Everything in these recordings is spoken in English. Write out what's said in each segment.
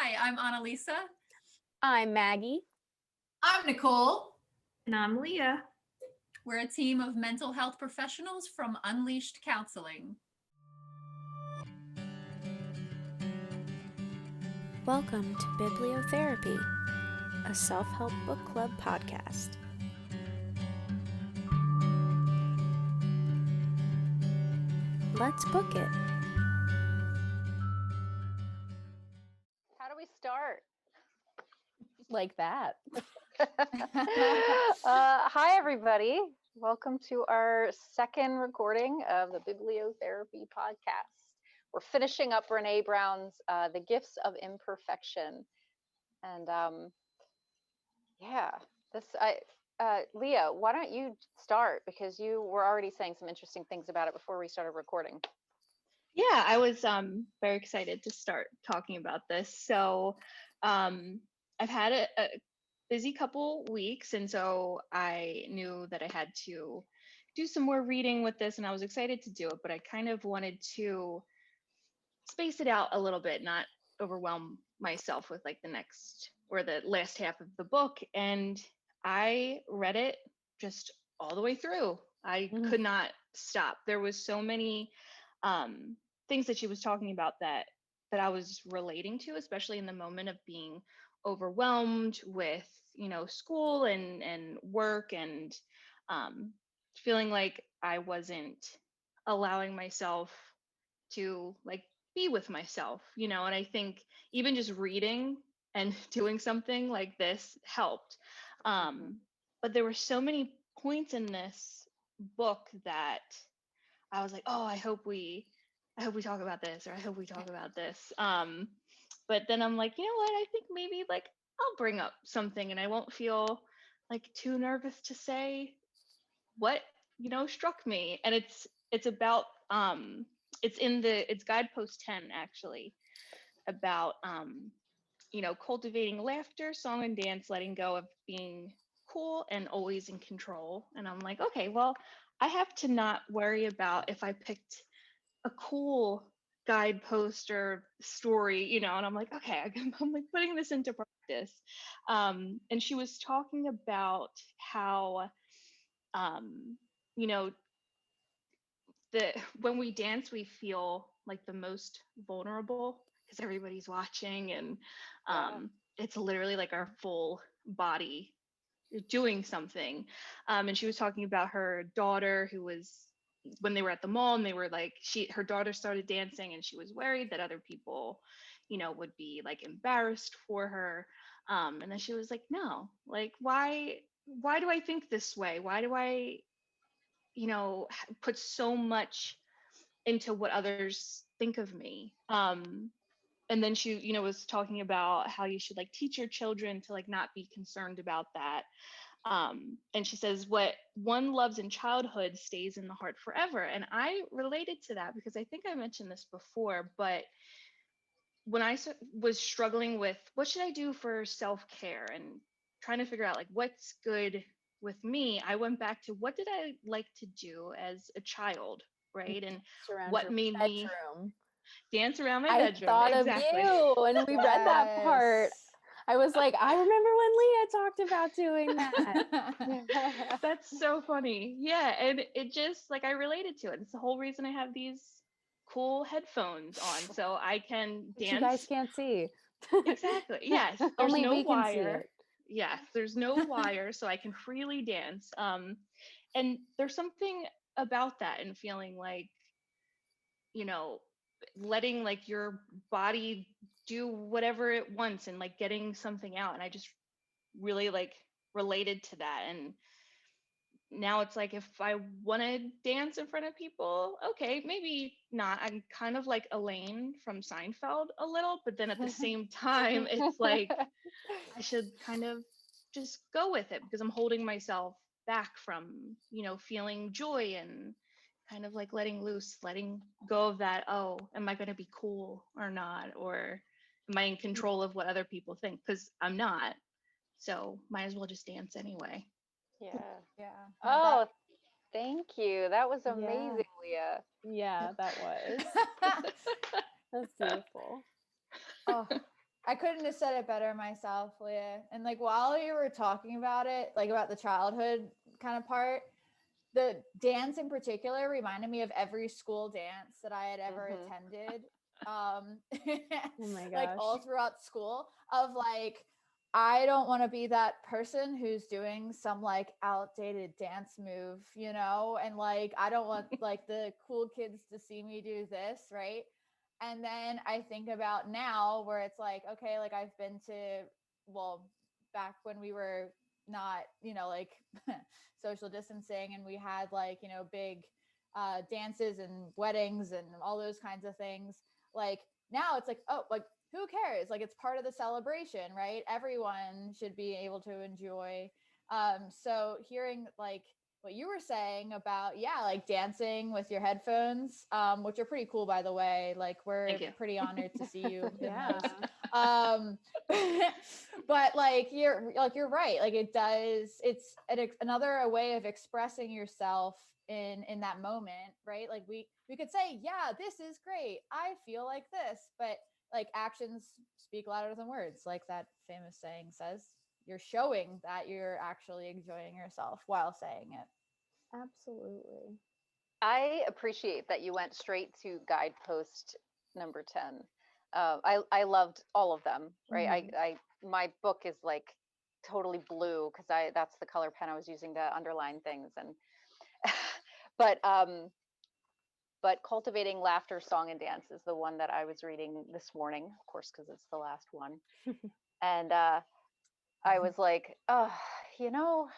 Hi, I'm Annalisa. I'm Maggie. I'm Nicole. And I'm Leah. We're a team of mental health professionals from Unleashed Counseling. Welcome to Bibliotherapy, a self-help book club podcast. Let's book it. How do we start? Like that. Hi, everybody. Welcome to our second recording of the Bibliotherapy podcast. We're finishing up Brené Brown's The Gifts of Imperfection. And Leah, why don't you start? Because you were already saying some interesting things about it before we started recording. Yeah, I was very excited to start talking about this. So I've had a busy couple weeks, and so I knew that I had to do some more reading with this, and I was excited to do it, but I kind of wanted to space it out a little bit, not overwhelm myself with like the next or the last half of the book. And I read it just all the way through. I could not stop. There was so many things that she was talking about that I was relating to, especially in the moment of being overwhelmed with, school and work, and feeling like I wasn't allowing myself to like be with myself, and I think even just reading and doing something like this helped. But there were so many points in this book that I was like, oh, I hope we talk about this, or I hope we talk about this. But then I'm like, you know what? I think maybe like I'll bring up something and I won't feel like too nervous to say what, struck me. And it's about it's guidepost 10 actually, about cultivating laughter, song and dance, letting go of being cool and always in control. And I'm like, okay, well, I have to not worry about if I picked a cool guidepost or story, and I'm like, okay, I'm like putting this into practice. And she was talking about how, you know, when we dance, we feel like the most vulnerable because everybody's watching, and it's literally like our full body doing something. And she was talking about her daughter, who was, when they were at the mall, and they were like, her daughter started dancing and she was worried that other people, would be like embarrassed for her. And then she was like, no, like, why do I think this way? Why do I, put so much into what others think of me? And then she, was talking about how you should like teach your children to like not be concerned about that. And she says, what one loves in childhood stays in the heart forever. And I related to that because I think I mentioned this before, but when I was struggling with what should I do for self-care and trying to figure out like what's good with me, I went back to what did I like to do as a child, right? And what made me dance around my bedroom. I thought exactly. of you when we read that part. I was like, I remember when Leah talked about doing that. That's so funny. Yeah. And it just like I related to it. It's the whole reason I have these cool headphones on, so I can dance. You guys can't see. Exactly. Yes. There's Only no we can wire. see it. Yes, there's no wire, so I can freely dance. And there's something about that and feeling like, letting like your body do whatever it wants and like getting something out. And I just really like related to that. And now it's like, if I want to dance in front of people, okay, maybe not. I'm kind of like Elaine from Seinfeld a little, but then at the same time, it's like I should kind of just go with it because I'm holding myself back from, feeling joy and kind of like letting loose, letting go of that. Oh, am I going to be cool or not? Or am I in control of what other people think? Because I'm not. So might as well just dance anyway. Yeah. Oh, thank you. That was amazing, Leah. Yeah, that was. That's beautiful. Oh, I couldn't have said it better myself, Leah. And like while you were talking about it, like about the childhood kind of part, the dance in particular reminded me of every school dance that I had ever attended. Oh my Like gosh. all throughout school of like, I don't want to be that person who's doing some like outdated dance move, you know, and like I don't want like the cool kids to see me do this, right? And then I think about now where it's like, okay, like I've been to, well, back when we were not, you know, like social distancing and we had like, you know, big dances and weddings and all those kinds of things. Like now it's like, oh, like who cares? Like it's part of the celebration, right? Everyone should be able to enjoy. So hearing like what you were saying about, yeah, like dancing with your headphones, which are pretty cool, by the way. Like we're pretty honored to see you in those. But like you're right. Like it does. It's another way of expressing yourself in that moment, right? Like we could say, yeah, this is great. I feel like this, but like actions speak louder than words, like that famous saying says. You're showing that you're actually enjoying yourself while saying it. Absolutely. I appreciate that you went straight to guidepost number 10. I loved all of them, right? I my book is like totally blue because that's the color pen I was using to underline things. And but Cultivating Laughter, Song and Dance is the one that I was reading this morning, of course, because it's the last one. And I was like, oh, you know,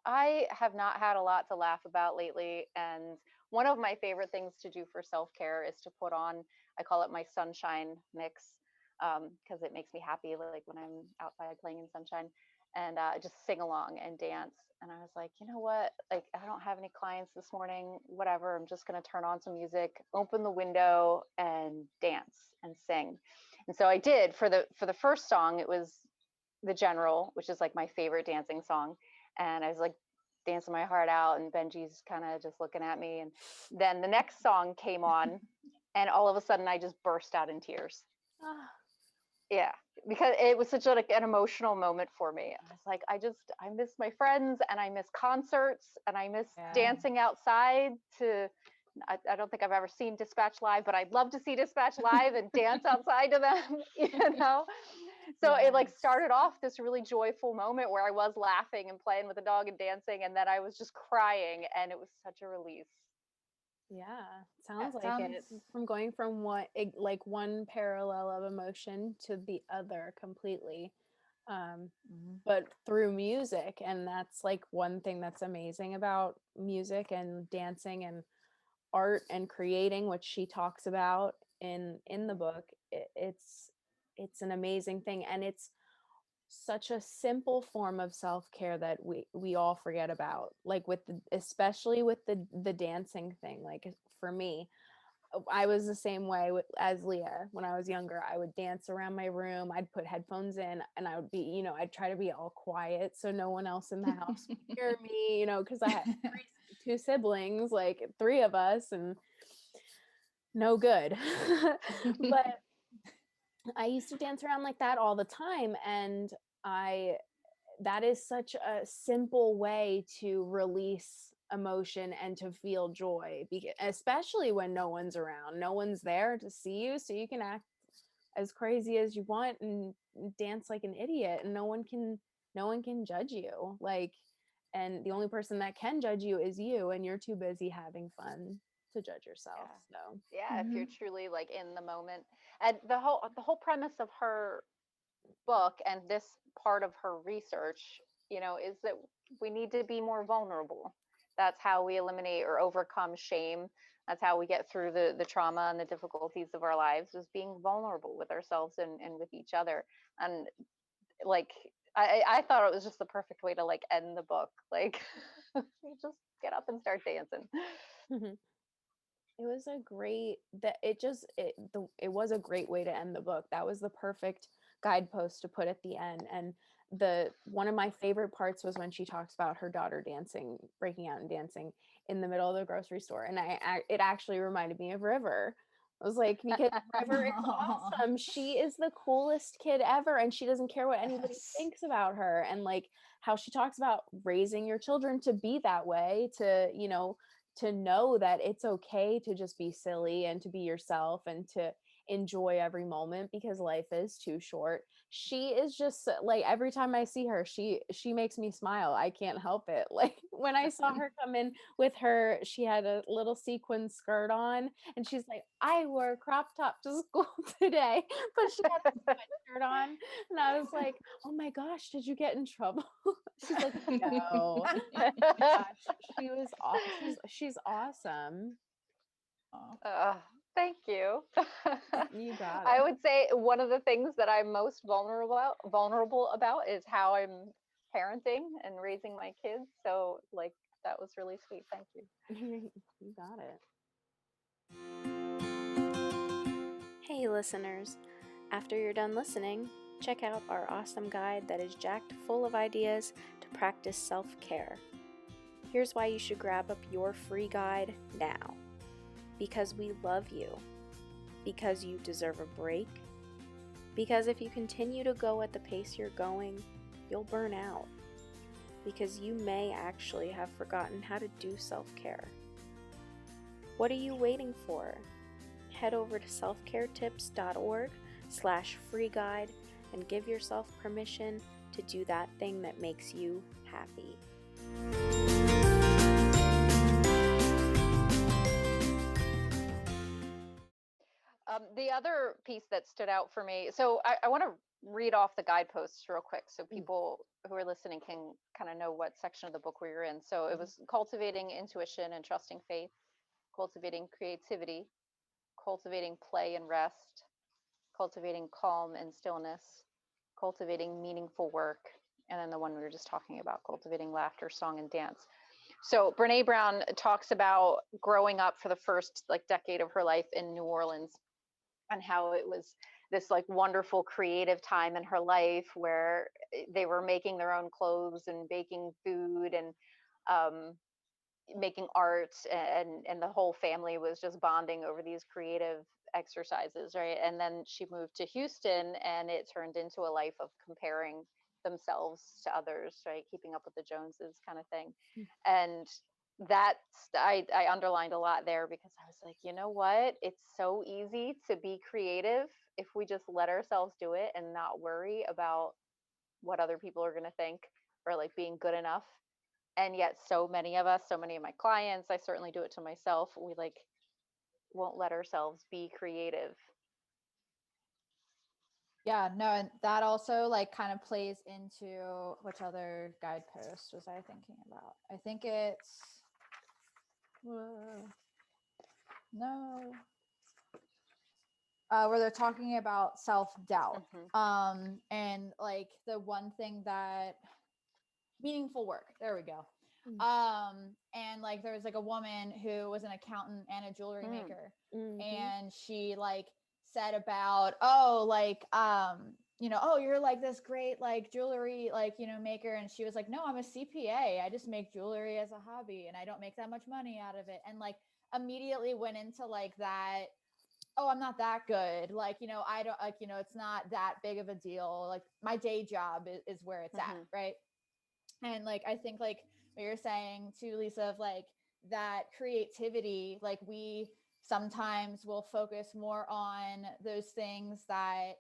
I have not had a lot to laugh about lately. And one of my favorite things to do for self-care is to put on, I call it my sunshine mix, because it makes me happy, like when I'm outside playing in sunshine, and just sing along and dance. And I was like, you know what? Like, I don't have any clients this morning, whatever. I'm just going to turn on some music, open the window, and dance and sing. And so I did for the first song. It was The General, which is like my favorite dancing song. And I was like dancing my heart out, and Benji's kind of just looking at me. And then the next song came on, and all of a sudden I just burst out in tears. Yeah, because it was such like an emotional moment for me. I was like, I miss my friends, and I miss concerts, and I miss dancing outside to. I don't think I've ever seen Dispatch live, but I'd love to see Dispatch live and dance outside to them, you know? So it like started off this really joyful moment where I was laughing and playing with the dog and dancing, and then I was just crying, and it was such a release. Yeah, sounds like it. From going from like one parallel of emotion to the other completely. But through music, and that's like one thing that's amazing about music and dancing and art and creating, which she talks about in the book. It's an amazing thing, and it's such a simple form of self-care that we all forget about, like with especially with the dancing thing. Like for me, I was the same way as Leah. When I was younger, I would dance around my room. I'd put headphones in, and I would be, you know, I'd try to be all quiet so no one else in the house could hear me, you know, because I had two siblings, like three of us, and no good. But I used to dance around like that all the time, and that is such a simple way to release emotion and to feel joy, especially when no one's around, no one's there to see you, so you can act as crazy as you want and dance like an idiot, and no one can judge you, like, and the only person that can judge you is you, and you're too busy having fun to judge yourself. So if you're truly like in the moment. And the whole premise of her book and this part of her research, you know, is that we need to be more vulnerable. That's how we eliminate or overcome shame. That's how we get through the trauma and the difficulties of our lives, is being vulnerable with ourselves and with each other. And like I thought it was just the perfect way to like end the book. Like you just get up and start dancing. It was a great it was a great way to end the book. That was the perfect guidepost to put at the end. And one of my favorite parts was when she talks about her daughter breaking out and dancing in the middle of the grocery store. And it actually reminded me of River. I was like, because River is awesome. She is the coolest kid ever, and she doesn't care what anybody thinks about her. And like how she talks about raising your children to be that way, to, you know, to know that it's okay to just be silly and to be yourself and to enjoy every moment because life is too short. She is just like, every time I see her, she makes me smile. I can't help it. Like when I saw her come in with her, she had a little sequin skirt on, and she's like, I wore a crop top to school today, but she had a sweatshirt on, and I was like, oh my gosh, did you get in trouble? She's like, no. Gosh, she was she's awesome. Thank you. You got I it. would say one of the things that I'm most vulnerable about is how I'm parenting and raising my kids. So like that was really sweet. Thank you. You got it. Hey listeners, after you're done listening, check out our awesome guide that is jacked full of ideas to practice self-care. Here's why you should grab up your free guide now. Because we love you. Because you deserve a break. Because if you continue to go at the pace you're going, you'll burn out. Because you may actually have forgotten how to do self-care. What are you waiting for? Head over to selfcaretips.org/free guide and give yourself permission to do that thing that makes you happy. The other piece that stood out for me, so I want to read off the guideposts real quick so people who are listening can kind of know what section of the book we're in. So it was cultivating intuition and trusting faith, cultivating creativity, cultivating play and rest, cultivating calm and stillness, cultivating meaningful work, and then the one we were just talking about, cultivating laughter, song, and dance. So Brené Brown talks about growing up for the first like decade of her life in New Orleans, and how it was this like wonderful creative time in her life where they were making their own clothes and baking food and making art, and the whole family was just bonding over these creative exercises, right? And then she moved to Houston, and it turned into a life of comparing themselves to others, right? Keeping up with the Joneses kind of thing. And that's I underlined a lot there because I was like, you know what? It's so easy to be creative if we just let ourselves do it and not worry about what other people are going to think, or like being good enough. And yet so many of us, so many of my clients, I certainly do it to myself, we like won't let ourselves be creative. Yeah, no, and that also like kind of plays into which other guidepost was I thinking about? I think it's no, where they're talking about self-doubt. And like the one thing that meaningful work. There we go. And like there was like a woman who was an accountant and a jewelry maker, and she like said about, oh, like you know, oh, you're like this great like jewelry like, you know, maker, and she was like, no, I'm a CPA, I just make jewelry as a hobby and I don't make that much money out of it. And like immediately went into like that, oh, I'm not that good, like, you know, I don't like, you know, it's not that big of a deal, like my day job is where it's at, right? And like I think like what you're saying too, Lisa, of like that creativity, like we sometimes will focus more on those things that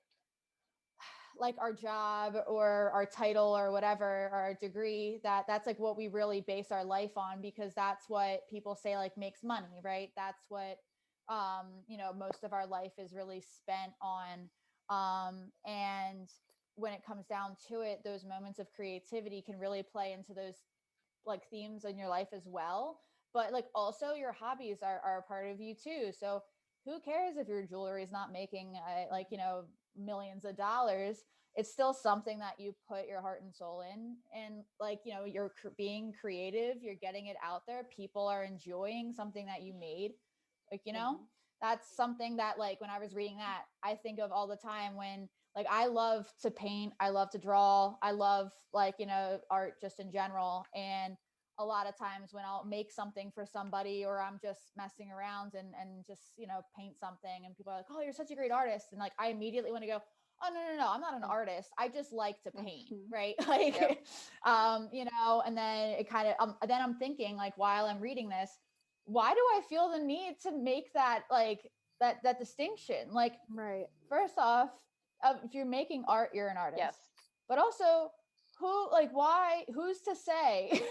like our job or our title or whatever, or our degree, that's like what we really base our life on, because that's what people say like makes money, right? That's what you know, most of our life is really spent on. And when it comes down to it, those moments of creativity can really play into those like themes in your life as well. But like also your hobbies are a part of you too. So who cares if your jewelry is not making like, you know, millions of dollars? It's still something that you put your heart and soul in, and like, you know, you're being creative, you're getting it out there, people are enjoying something that you made, like, you know. That's something that like when I was reading that, I think of all the time when like I love to paint, I love to draw, I love like, you know, art just in general. And a lot of times when I'll make something for somebody, or I'm just messing around and just, you know, paint something, and people are like, oh, you're such a great artist. And like, I immediately want to go, oh, no, I'm not an artist. I just like to paint. Right. Like, Yep. you know, and then it kind of, then I'm thinking, like, while I'm reading this, why do I feel the need to make that, like, that distinction? Like, Right. first off, if you're making art, you're an artist. Yes. But also, who's to say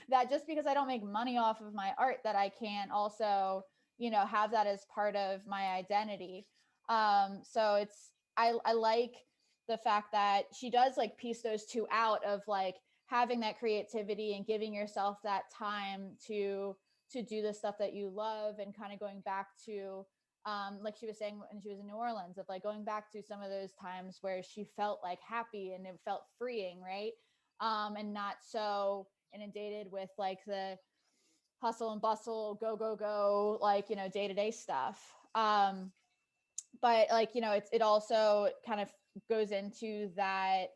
that just because I don't make money off of my art, that I can't also, you know, have that as part of my identity. So I like the fact that she does like piece those two out, of like having that creativity and giving yourself that time to do the stuff that you love, and kind of going back to, like she was saying when she was in New Orleans, of like going back to some of those times where she felt like happy and it felt freeing, right? And not so inundated with like the hustle and bustle, go, like, you know, day-to-day stuff. But like, you know, it also kind of goes into that,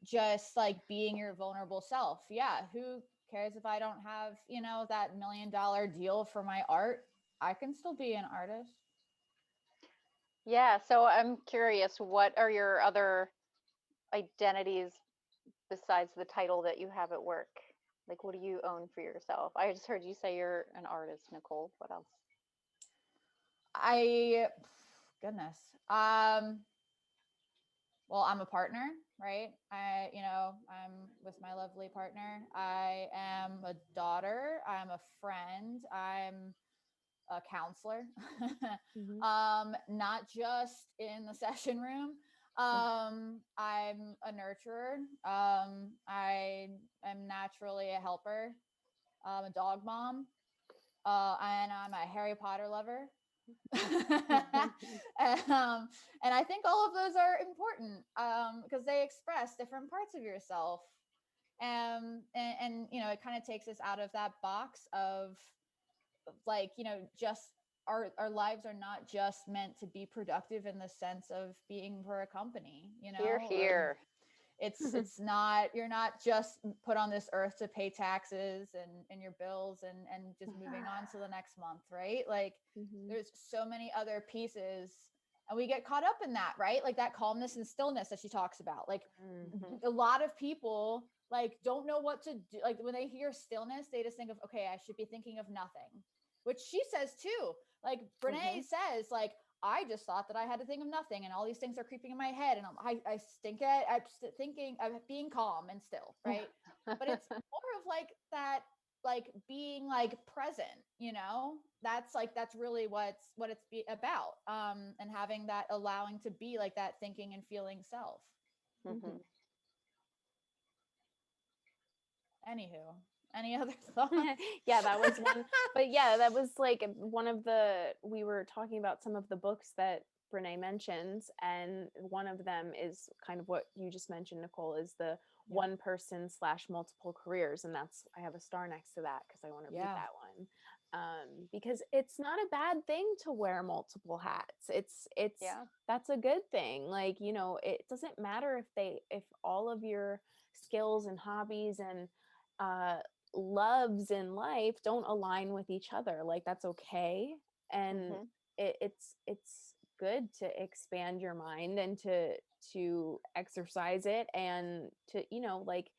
just like being your vulnerable self. Yeah, who cares if I don't have, you know, that $1 million deal for my art? I can still be an artist. Yeah. So I'm curious, what are your other identities besides the title that you have at work? Like, what do you own for yourself? I just heard you say you're an artist, Nicole. What else? Goodness. Well, I'm a partner, right? I'm with my lovely partner. I am a daughter. I'm a friend. I'm a counselor. Not just in the session room. I'm a nurturer. I am naturally a helper. I'm a dog mom. And I'm a Harry Potter lover. And I think all of those are important, because they express different parts of yourself. And you know, it kind of takes us out of that box of like, you know, just our lives are not just meant to be productive in the sense of being for a company, you know. Here, here. It's not, you're not just put on this earth to pay taxes and your bills and just moving on to the next month, right? Like, there's so many other pieces, and we get caught up in that, right? Like that calmness and stillness that she talks about. Like, a lot of people like don't know what to do. Like when they hear stillness, they just think of, okay, I should be thinking of nothing, which she says too. Like Brené says, like, I just thought that I had to think of nothing, and all these things are creeping in my head, and I stink at I'm thinking of being calm and still, right? But it's more of like that, like being like present, you know. That's really what it's about, and having that, allowing to be like that thinking and feeling self. Anywho, any other thoughts? Yeah, that was one. But yeah, that was like one of we were talking about some of the books that Brené mentions, and one of them is kind of what you just mentioned, Nicole, is the one person / multiple careers. And that's, I have a star next to that because I want to read that one. Because it's not a bad thing to wear multiple hats. It's that's a good thing. Like, you know, it doesn't matter if all of your skills and hobbies and loves in life don't align with each other. Like, that's okay. And it's good to expand your mind and to exercise it and to, you know, like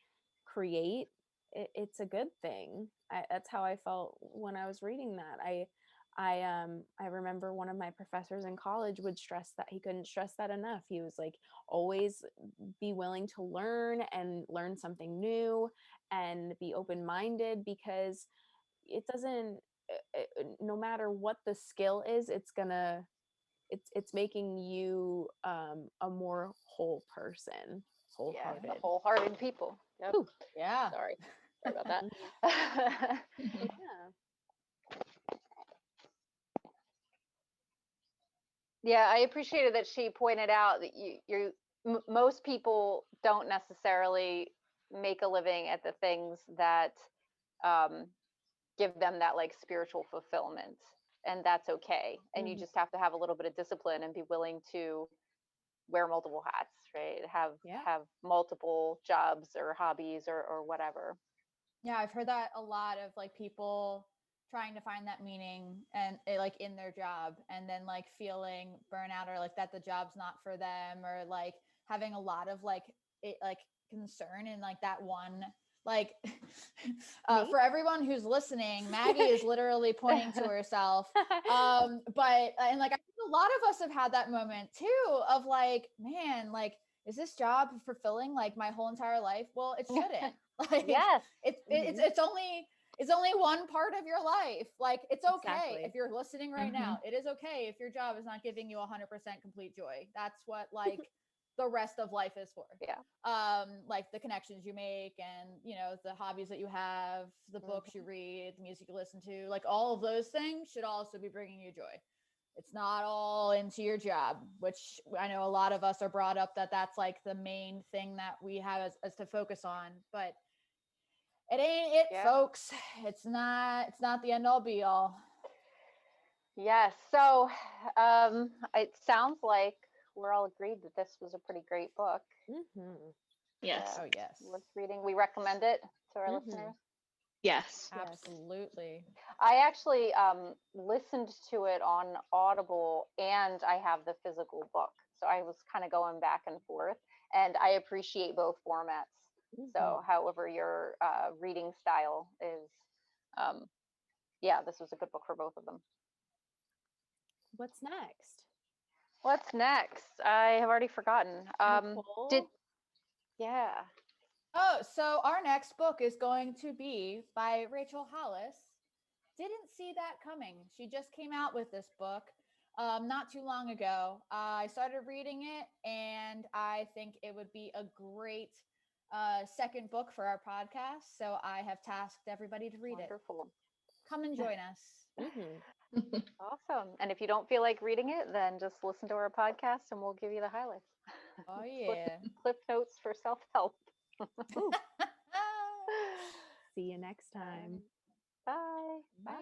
create. It's a good thing. That's how I felt when I was reading that. I remember one of my professors in college would stress that, he couldn't stress that enough. He was like, always be willing to learn and learn something new and be open-minded, because it doesn't, no matter what the skill is, it's making you a more whole person, wholehearted. Yeah, wholehearted people. Yep. Ooh, yeah. Sorry about that. Yeah, I appreciated that she pointed out that most people don't necessarily make a living at the things that give them that like spiritual fulfillment, and that's okay. And you just have to have a little bit of discipline and be willing to wear multiple hats, right? Have multiple jobs or hobbies or whatever. Yeah, I've heard that a lot of like people trying to find that meaning and like in their job, and then like feeling burnout, or like that the job's not for them, or like having a lot of like concern in like that one like for everyone who's listening, Maggie is literally pointing to herself. But and like I think a lot of us have had that moment too of like, man, like, is this job fulfilling like my whole entire life? Well, it shouldn't. Like Yes. it's only one part of your life. Like, it's okay Exactly. if you're listening right now. It is okay if your job is not giving you 100% complete joy. That's what like the rest of life is for. Yeah. Like the connections you make, and you know, the hobbies that you have, the books you read, the music you listen to, like all of those things should also be bringing you joy. It's not all into your job, which I know a lot of us are brought up that that's like the main thing that we have as to focus on, but it ain't it, Yeah. folks. It's not the end all be all. Yes. So it sounds like we're all agreed that this was a pretty great book. Yes. Oh yes. Worth reading. We recommend it to our listeners. Yes. Absolutely. I actually listened to it on Audible, and I have the physical book. So I was kind of going back and forth, and I appreciate both formats. So however your reading style is, yeah, this was a good book for both of them. What's next? What's next? I have already forgotten. Yeah. Oh, so our next book is going to be by Rachel Hollis. Didn't see that coming. She just came out with this book not too long ago. I started reading it, and I think it would be a great second book for our podcast. So I have tasked everybody to read Wonderful. it. Come and join us. Awesome. And if you don't feel like reading it, then just listen to our podcast and we'll give you the highlights. Oh yeah. Cliff notes for self-help. See you next time. Bye. Bye.